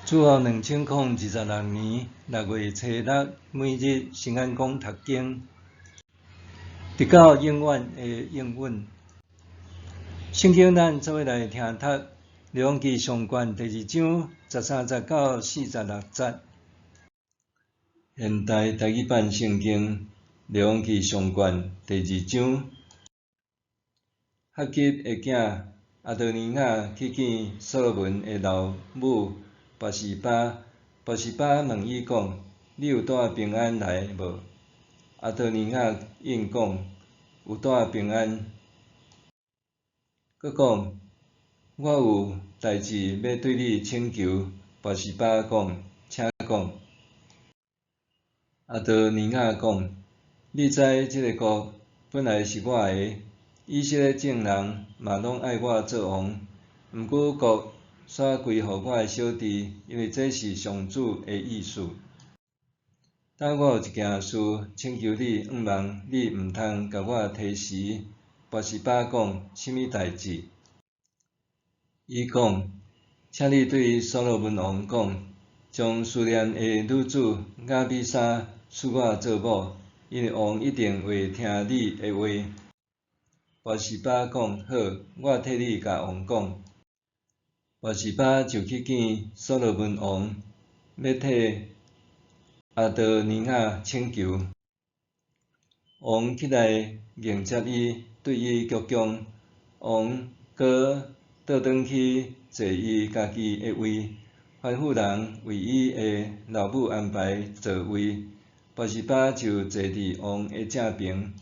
主后2026年6月初6，每日圣安宫读经，直到永远的应允。圣经咱做伙来听读《列王纪上卷》第2章13节到46节。现代台语版圣经《列王纪上卷》第2章。哈吉的囝阿多尼雅去见所罗门的老母拔示巴，拔示巴问伊讲：“你有带平安来无？”阿多尼雅应讲：“有带平安。”佮讲：“我有代志要对你请求。”拔示巴讲：“请讲。”阿多尼雅讲：“你知即个国本来是我的。以色列众人嘛拢爱我做王，毋过国煞归互我的小弟，因为这是上主的意思。但我有一件事请求你，毋望你毋通甲我提示。”拔示巴讲：“什么代志？”伊讲：“请你对所罗门王讲，将苏念的女子雅比莎赐我做某，因为王一定会听你的话。”拔示巴讲：“好，我替你甲王讲。”拔示巴就去见所罗门王，要替阿多尼雅请求。王起来迎接伊，对伊鞠躬。王搁倒转去坐伊家己的位，吩咐人为伊的老母安排座位。拔示巴就坐伫王的正边，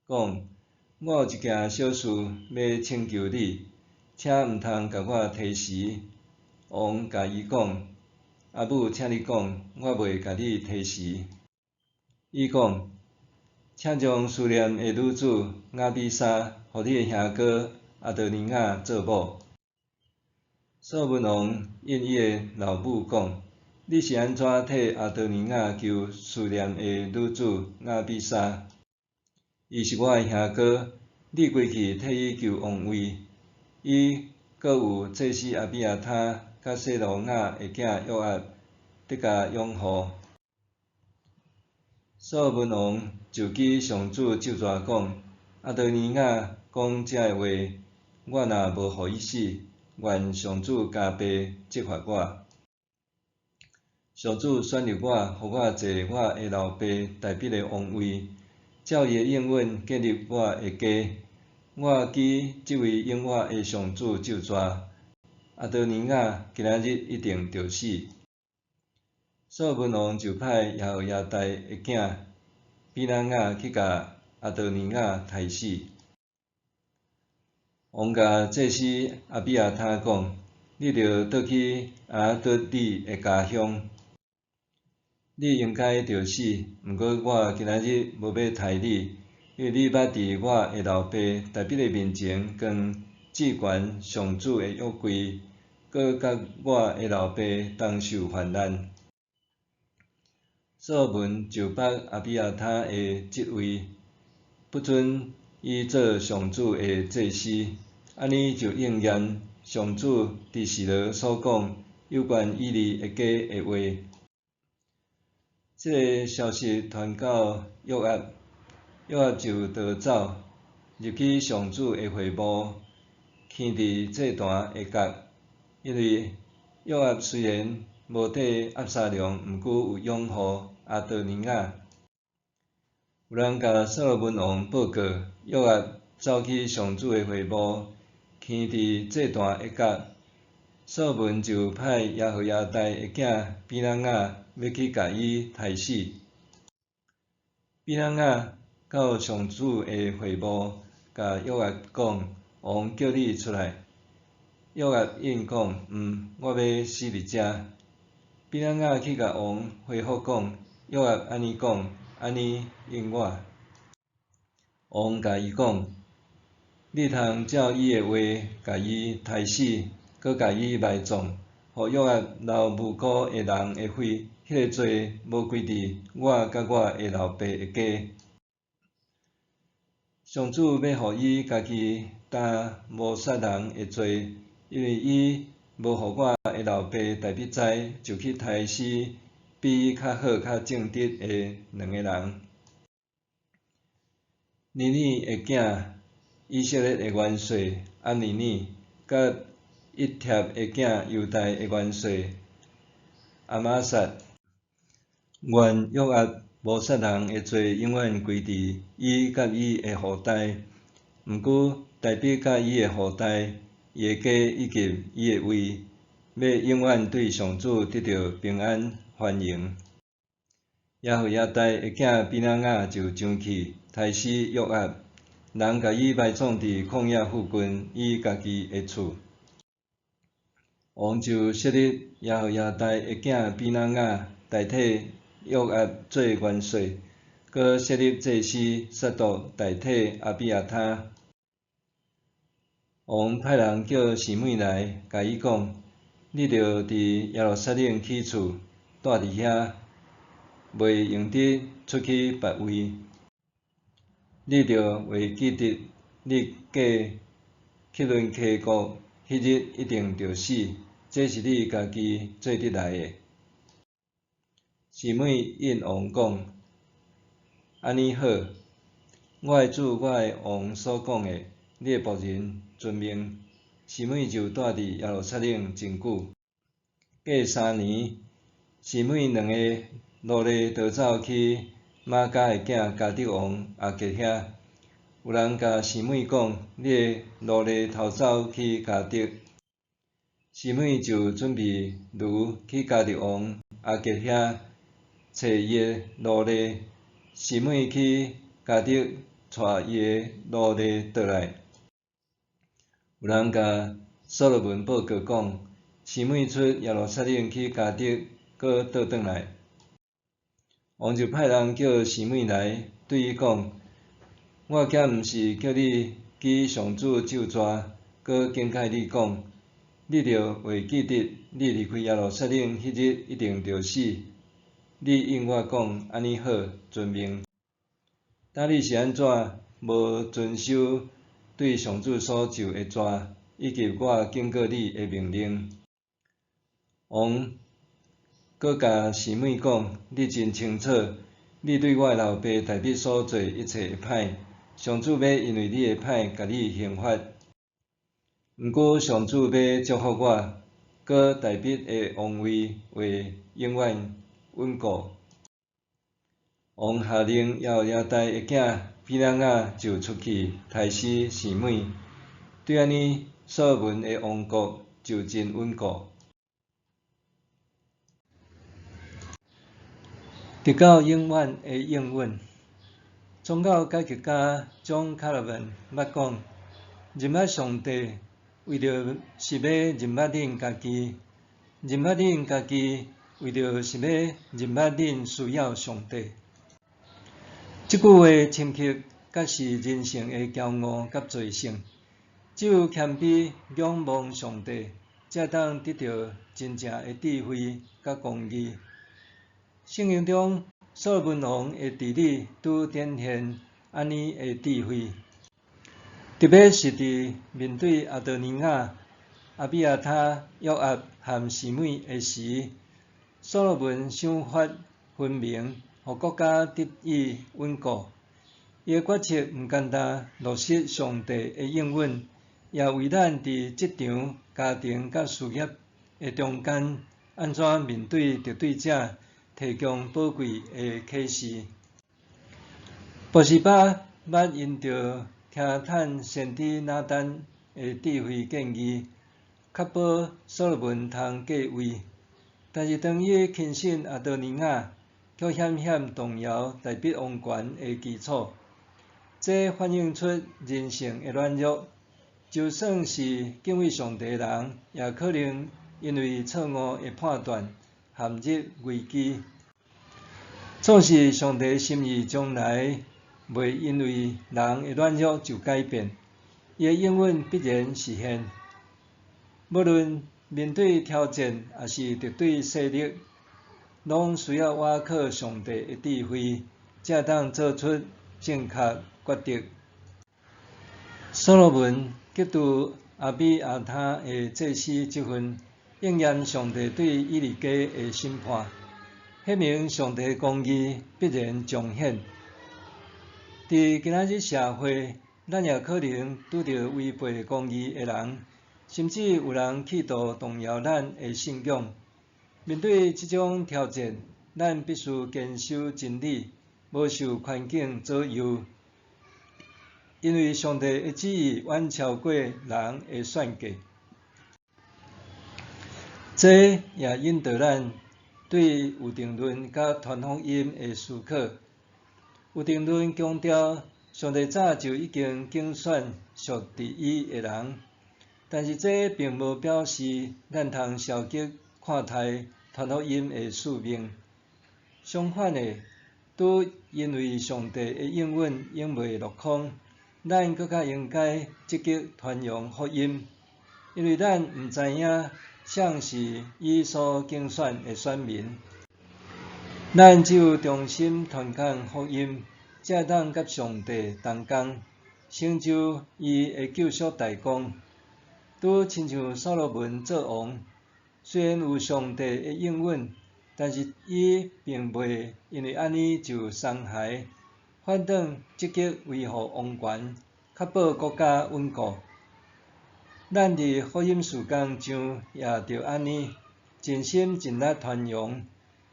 讲：“我有一件小事要请求你，请毋通甲我提示。”王甲伊讲：“阿母，请你讲，我袂甲你提示。”伊讲：“请将苏念的女子雅比莎，互你的兄哥阿多尼雅做某。”所罗门王应伊的老母讲：“你是安怎替阿多尼雅求苏念的女子雅比莎？伊是我的兄哥，你归去替伊求王位。伊阁有祭司阿比亚他甲谢罗雅的囝约押，得甲拥护。”所罗门王就记上主咒詛讲：“阿多尼雅讲遮个话，我若无互伊死，愿上主加倍责罚我。上主选入我，互我坐我的老爸大必的王位，照伊的应允建立我的家。我记即位永活的上主咒詛，阿多尼雅今仔日一定着死。”所罗门王就派耶和亚大的囝比拿雅去甲阿多尼雅杀死。王甲祭司阿比亚他讲：“你着倒去阿德你的家乡，你应该着死。毋过我今仔日无要杀你，因为你捌伫我的老爸大必的面前，将至悬上主的约柜，搁甲我的老爸同受患难。”所罗门就拔阿比亚他的职位，不准伊做上主的祭司。安尼就应验上主伫示罗所讲有关以利的家的话。这个消息传到约押，约押就逃走，入去上主的会幕，囥伫祭坛下角。因为约押虽然无缀押沙龙，毋过有拥护阿多尼雅。有人甲所罗门王报告，约押走去上主的会幕，囥伫祭坛下角。所罗门就派耶和亚大的囝比拿雅要去甲伊杀死。比拿雅到上主的会幕，甲约押讲：“王叫你出来。”约押应讲：“我要死伫遮。”比拿雅去甲王回复讲：“约押安尼讲，安尼应我。”王甲伊讲：“你通照伊的话，甲伊杀死，搁甲伊埋葬，互约押流无辜的人的血，迄个罪无归伫我甲我的老爸的家。上主要互伊家己担无杀人的罪，因为伊无互我的老爸大笔知，就去杀死比伊较好、较正直的2个人。尼尼的囝以色列的元帅阿尼尼，甲伊帖的囝犹大的元帅阿玛撒，愿约押无杀人的罪永远归伫伊甲伊的后代。毋过大笔甲伊的后代，伊的家以及伊的位，要永远对上主得到平安欢迎。耶和亚大的囝比拿雅就上去杀死约押，人甲伊埋葬伫旷野附近伊家己的厝。王就设立耶和亚大的囝比拿雅代替约押做元帅，搁设立祭司撒督代替阿比亚他。王派人叫示每来，甲伊讲：你着伫耶路撒冷起厝，住伫遐，袂用得出去别位。你着为记得你嫁克伦溪国迄日一定着死，这是你家己做得来的。示每应王讲：安尼好，我的主，我的王所讲的，你的仆人遵命。示每就住伫耶路撒冷真久。过3年，示每2个奴隶逃走去玛甲的囝加得王阿吉遐。有人甲示每讲：你的奴隶逃走去加得。示每就准备驴去加得王阿吉遐找伊的奴隶。示每去加得带伊的奴隶倒来。有人甲所罗门报告讲：示每出耶路撒冷去加得，搁倒转来。王就派人叫示每来，对伊讲：我竟毋是叫你记上主咒诅，搁警戒你讲，你着会记得，你离开耶路撒冷迄日一定着死。你应我讲，安尼好，遵命。当你是安怎无遵守对上主所咒的纸，以及我警告你的命令？王搁甲示每讲：你真清楚，你对我老爸大笔所做一切的歹，上主要因为你的歹，甲你刑罚。毋过上主要祝福我，搁大笔的王位会永远稳固。王下令耶和亚大的囝比拿雅就出去杀死示每。对安尼，所罗门的王国就真稳固。直到永远的永远。宗教改革家John Calvin捌讲：认捌上帝，为着是要认捌恁家己；认捌恁家己，为着是要认捌恁需要上帝。即句话深刻，甲是人性的骄傲甲罪性。只有谦卑仰望上帝，才当得到真正的智慧甲公义。圣经中，所罗门王的治理拄展现安尼的智慧，特别是伫面对阿多尼雅、阿比亚他、约押和示每的时，所罗门想法分明，互国家得以稳固。伊的决策毋简单落实上帝的应允，也为咱伫职场、家庭甲事业的中间，安怎面对敌对者，提供宝贵的启示。波西巴捌因着听探先知拿单的智慧建议，确保所罗门通继位。但是当伊轻信阿多尼雅，却险险动摇大笔王权的基础。这反映出人性的软弱，就算是敬畏上帝的人，也可能因为错误的判断陷入危机。纵使上帝心意从来袂因为人的软弱就改变，伊的应允必然实现。无论面对挑战，还是敌对势力，拢需要倚靠上帝的智慧，才当做出正确决定。所罗门极度阿比阿他的祭司职分，应验上帝对以利家的审判，迄名上帝公义必然彰显。伫今仔日社会，咱也可能拄着违背公义的人，甚至有人企图动摇咱的信仰。面对这种挑战，咱必须坚守真理，无受环境左右。因为上帝的旨意远超过人的选择，这也引导咱对有定论甲传福音的思考。有定论强调，上帝早就已经竞选属伫伊的人，但是这并无表示咱通消极看待传福音的使命。相反的，拄因为上帝的应允永袂落空。咱更较应该积极传扬福音，因为咱毋知影谁是伊所竞选的选民。咱只有忠心传讲福音，才会当甲上帝同工，成就伊的救赎大功。拄亲像所罗门做王，虽然有上帝的应允，但是伊并袂因为安尼就伤害。反倒积极维护王权，确保国家稳固。咱伫福音事工上也着安尼，尽心尽力传扬。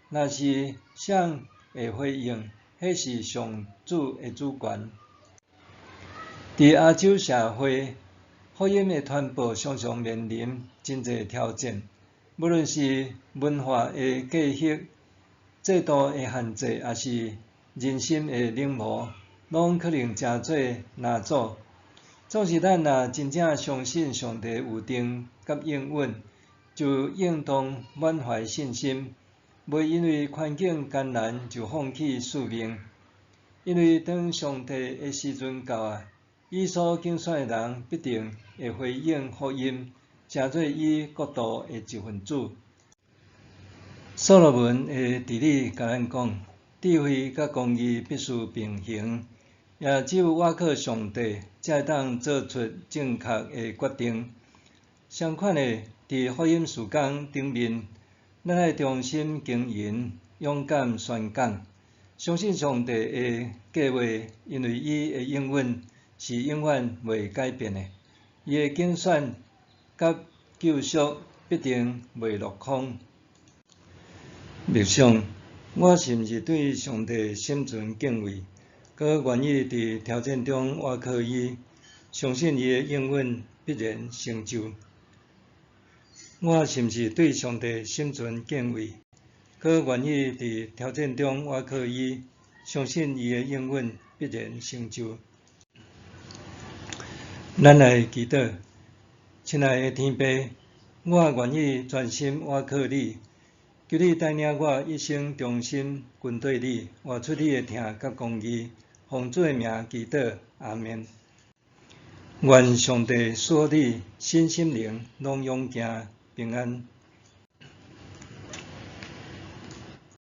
若是谁会回应，迄是上主的主权。伫亚洲社会，福音的传播常常面临真侪挑战，无论是文化的隔阂、制度的限制，也是人心的冷漠，拢可能真做难阻。总是咱若真正相信上帝有定甲应允，就应当满怀信心，袂因为环境艰难就放弃使命。因为当上帝的时阵到啊，伊所竞选的人必定会回应福音，成做伊国度的一份子。所罗门的治理甲咱讲，智慧甲公义必须并行，也只有倚靠上帝，才会当做出正确的决定。相反的，伫福音事工顶面，咱爱忠心经营，勇敢宣讲，相信上帝的计划，因为伊的应允是永远袂改变的，伊的竞选甲救赎必定袂落空。默想，我是毋是对上帝心存敬畏，佮愿意伫挑战中倚靠伊，相信伊的应允必然成就？我是毋是对上帝心存敬畏，佮愿意伫挑战中倚靠伊，相信伊的应允必然成就？咱来祈祷，亲爱的天父，我愿意全心倚靠你。求你带领我一生忠心跟对你，活出你的疼甲公义，奉主的名祈祷，阿们。愿上帝赐你身心灵拢永行平安。